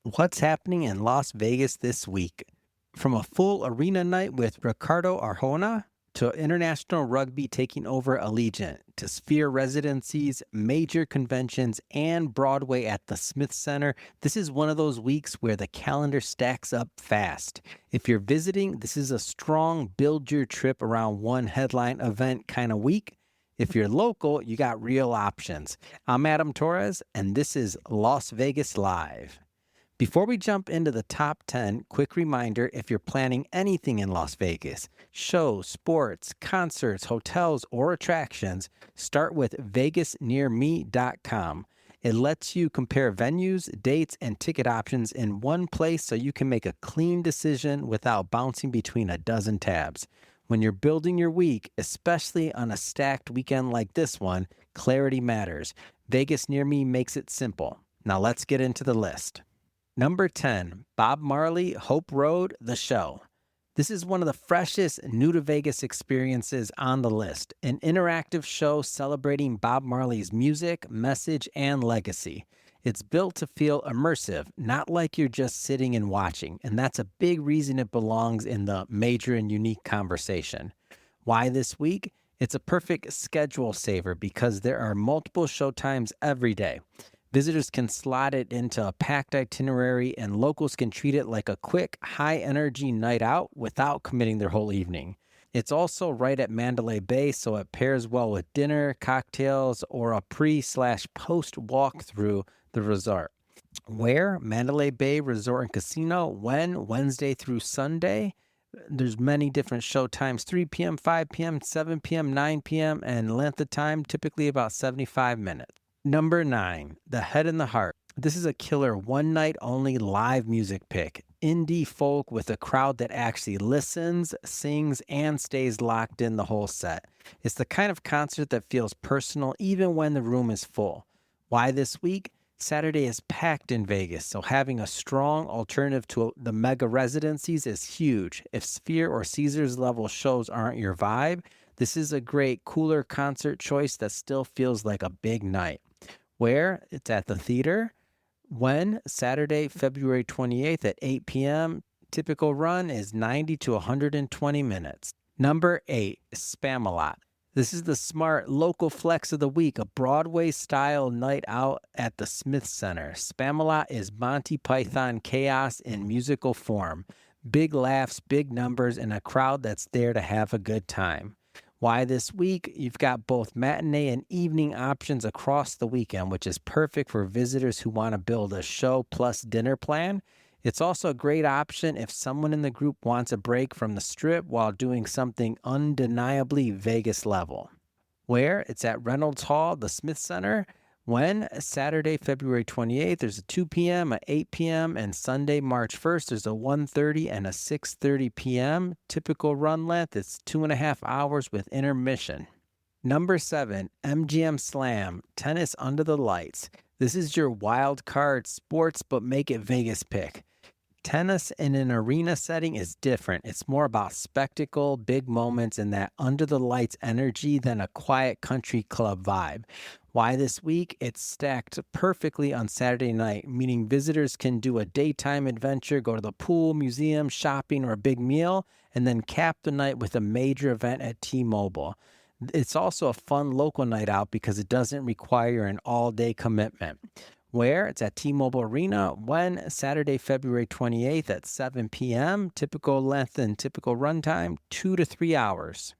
What's happening in Las Vegas this week? From a full arena night with Ricardo Arjona to international rugby taking over Allegiant to Sphere residencies, major conventions, and Broadway at the Smith Center, this is one of those weeks where the calendar stacks up fast. If you're visiting, this is a strong build your trip around one headline event kind of week. If you're local, you got real options. I'm Adam Torres, and this is Las Vegas Live. Before we jump into the top 10, quick reminder if you're planning anything in Las Vegas, shows, sports, concerts, hotels, or attractions, start with VegasNearMe.com. It lets you compare venues, dates, and ticket options in one place so you can make a clean decision without bouncing between a dozen tabs. When you're building your week, especially on a stacked weekend like this one, clarity matters. Vegas Near Me makes it simple. Now let's get into the list. Number 10, Bob Marley, Hope Road, The Show. This is one of the freshest new to Vegas experiences on the list, an interactive show celebrating Bob Marley's music, message, and legacy. It's built to feel immersive, not like you're just sitting and watching, and that's a big reason it belongs in the major and unique conversation. Why this week? It's a perfect schedule saver because there are multiple showtimes every day. Visitors can slot it into a packed itinerary, and locals can treat it like a quick, high-energy night out without committing their whole evening. It's also right at Mandalay Bay, so it pairs well with dinner, cocktails, or a pre/post walk through the resort. Where? Mandalay Bay Resort and Casino. When? Wednesday through Sunday. There's many different show times, 3 p.m., 5 p.m., 7 p.m., 9 p.m., and length of time, typically about 75 minutes. Number 9, The Head and the Heart. This is a killer one-night-only live music pick. Indie folk with a crowd that actually listens, sings, and stays locked in the whole set. It's the kind of concert that feels personal even when the room is full. Why this week? Saturday is packed in Vegas, so having a strong alternative to the mega residencies is huge. If Sphere or Caesars level shows aren't your vibe, this is a great, cooler concert choice that still feels like a big night. Where? It's at the theater. When? Saturday, February 28th at 8 p.m. Typical run is 90 to 120 minutes. Number 8, Spamalot. This is the smart local flex of the week, a Broadway-style night out at the Smith Center. Spamalot is Monty Python chaos in musical form. Big laughs, big numbers, and a crowd that's there to have a good time. Why this week? You've got both matinee and evening options across the weekend, which is perfect for visitors who want to build a show plus dinner plan. It's also a great option if someone in the group wants a break from the strip while doing something undeniably Vegas level. Where? It's at Reynolds Hall, the Smith Center. When? Saturday, February 28th, there's a 2 p.m., a 8 p.m., and Sunday, March 1st, there's a 1:30 and a 6:30 p.m. Typical run length is 2.5 hours with intermission. Number 7, MGM Slam, Tennis Under the Lights. This is your wild card sports, but make it Vegas pick. Tennis in an arena setting is different. It's more about spectacle, big moments, and that under the lights energy than a quiet country club vibe. Why this week? It's stacked perfectly on Saturday night, meaning visitors can do a daytime adventure, go to the pool, museum, shopping, or a big meal, and then cap the night with a major event at T-Mobile. It's also a fun local night out because it doesn't require an all-day commitment. Where? It's at T-Mobile Arena. When? Saturday, February 28th at 7 p.m. Typical length and typical runtime, 2 to 3 hours.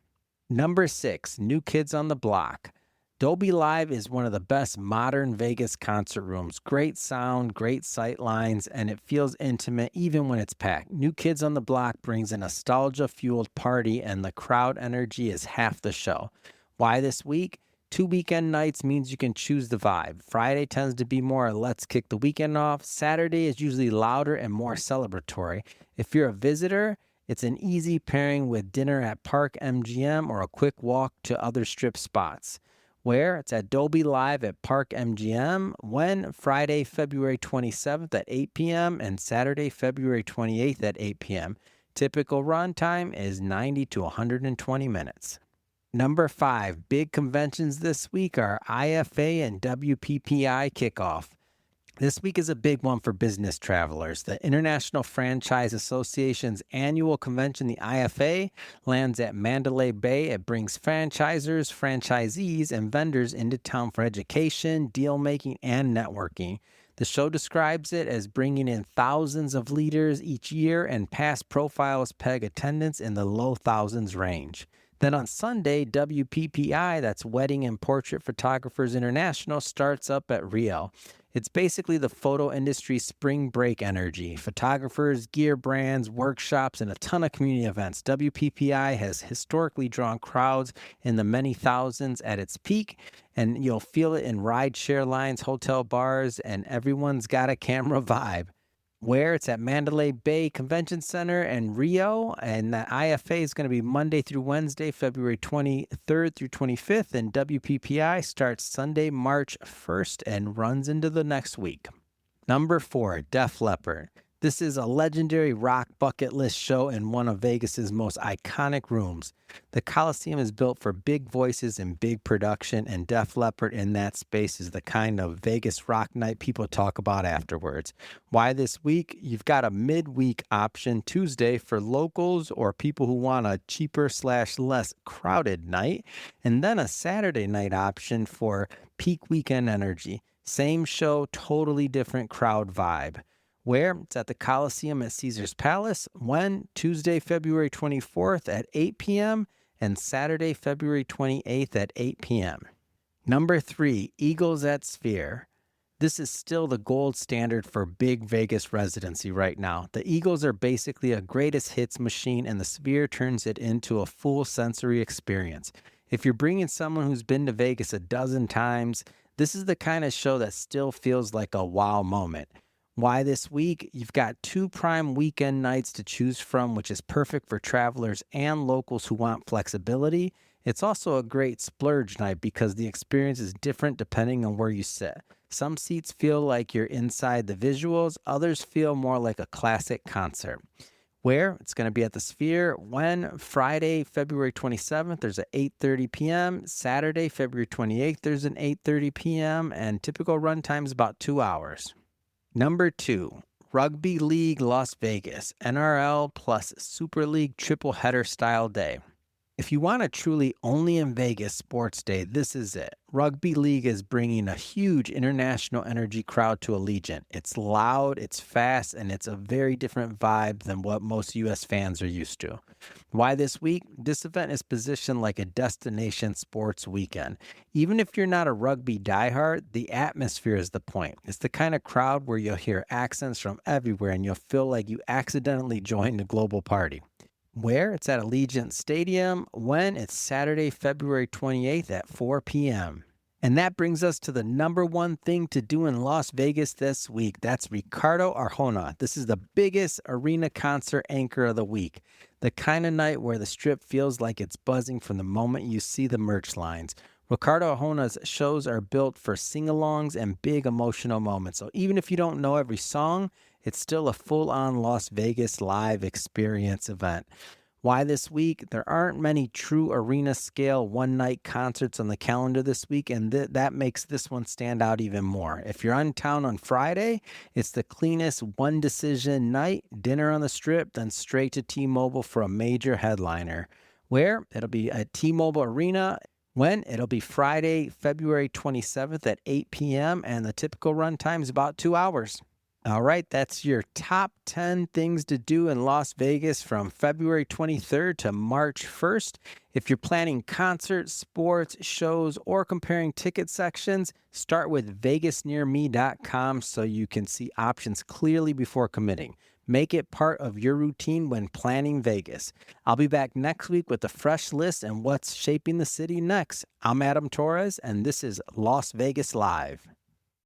Number 6, New Kids on the Block. Dolby Live is one of the best modern Vegas concert rooms. Great sound, great sight lines, and it feels intimate even when it's packed. New Kids on the Block brings a nostalgia-fueled party, and the crowd energy is half the show. Why this week? 2 weekend nights means you can choose the vibe. Friday tends to be more let's kick the weekend off. Saturday is usually louder and more celebratory. If you're a visitor, it's an easy pairing with dinner at Park MGM or a quick walk to other strip spots. Where? It's at Dolby Live at Park MGM. When? Friday, February 27th at 8 p.m. and Saturday, February 28th at 8 p.m. Typical run time is 90 to 120 minutes. Number 5, big conventions this week are IFA and WPPI kickoff. This week is a big one for business travelers. The International Franchise Association's annual convention, the IFA, lands at Mandalay Bay. It brings franchisors, franchisees, and vendors into town for education, deal making, and networking. The show describes it as bringing in thousands of leaders each year, and past profiles peg attendance in the low thousands range. Then on Sunday, WPPI, that's Wedding and Portrait Photographers International, starts up at Rio. It's basically the photo industry's spring break energy. Photographers, gear brands, workshops, and a ton of community events. WPPI has historically drawn crowds in the many thousands at its peak, and you'll feel it in ride-share lines, hotel bars, and everyone's got a camera vibe. Where it's at Mandalay Bay Convention Center and Rio, and that IFA is going to be Monday through Wednesday, February 23rd through 25th, and WPPI starts Sunday, March 1st and runs into the next week. Number 4, Def Leppard. This is a legendary rock bucket list show in one of Vegas's most iconic rooms. The Colosseum is built for big voices and big production, and Def Leppard in that space is the kind of Vegas rock night people talk about afterwards. Why this week? You've got a midweek option Tuesday for locals or people who want a cheaper/less crowded night, and then a Saturday night option for peak weekend energy. Same show, totally different crowd vibe. Where? It's at the Colosseum at Caesar's Palace. When? Tuesday, February 24th at 8 p.m. and Saturday, February 28th at 8 p.m. Number 3, Eagles at Sphere. This is still the gold standard for big Vegas residency right now. The Eagles are basically a greatest hits machine, and the Sphere turns it into a full sensory experience. If you're bringing someone who's been to Vegas a dozen times, this is the kind of show that still feels like a wow moment. Why this week? You've got 2 prime weekend nights to choose from, which is perfect for travelers and locals who want flexibility. It's also a great splurge night because the experience is different depending on where you sit. Some seats feel like you're inside the visuals, others feel more like a classic concert. Where? It's going to be at the Sphere. When? Friday, February 27th, there's an 8:30 p.m. Saturday, February 28th, there's an 8:30 p.m. and typical run time is about 2 hours. Number 2, Rugby League Las Vegas, NRL plus Super League triple header style day. If you want a truly only in Vegas sports day, this is it. Rugby League is bringing a huge international energy crowd to Allegiant. It's loud, it's fast, and it's a very different vibe than what most U.S. fans are used to. Why this week? This event is positioned like a destination sports weekend. Even if you're not a rugby diehard, the atmosphere is the point. It's the kind of crowd where you'll hear accents from everywhere and you'll feel like you accidentally joined a global party. Where? It's at Allegiant Stadium. When? It's Saturday, February 28th at 4 p.m. And that brings us to the number 1 thing to do in Las Vegas this week. That's Ricardo Arjona. This is the biggest arena concert anchor of the week. The kind of night where the strip feels like it's buzzing from the moment you see the merch lines. Ricardo Arjona's shows are built for sing-alongs and big emotional moments. So even if you don't know every song, it's still a full-on Las Vegas live experience event. Why this week? There aren't many true arena-scale one-night concerts on the calendar this week, and that makes this one stand out even more. If you're in town on Friday, it's the cleanest one-decision night, dinner on the Strip, then straight to T-Mobile for a major headliner. Where? It'll be at T-Mobile Arena. When? It'll be Friday, February 27th at 8 p.m., and the typical run time is about 2 hours. All right, that's your top 10 things to do in Las Vegas from February 23rd to March 1st. If you're planning concerts, sports, shows, or comparing ticket sections, start with VegasNearMe.com so you can see options clearly before committing. Make it part of your routine when planning Vegas. I'll be back next week with a fresh list and what's shaping the city next. I'm Adam Torres, and this is Las Vegas Live.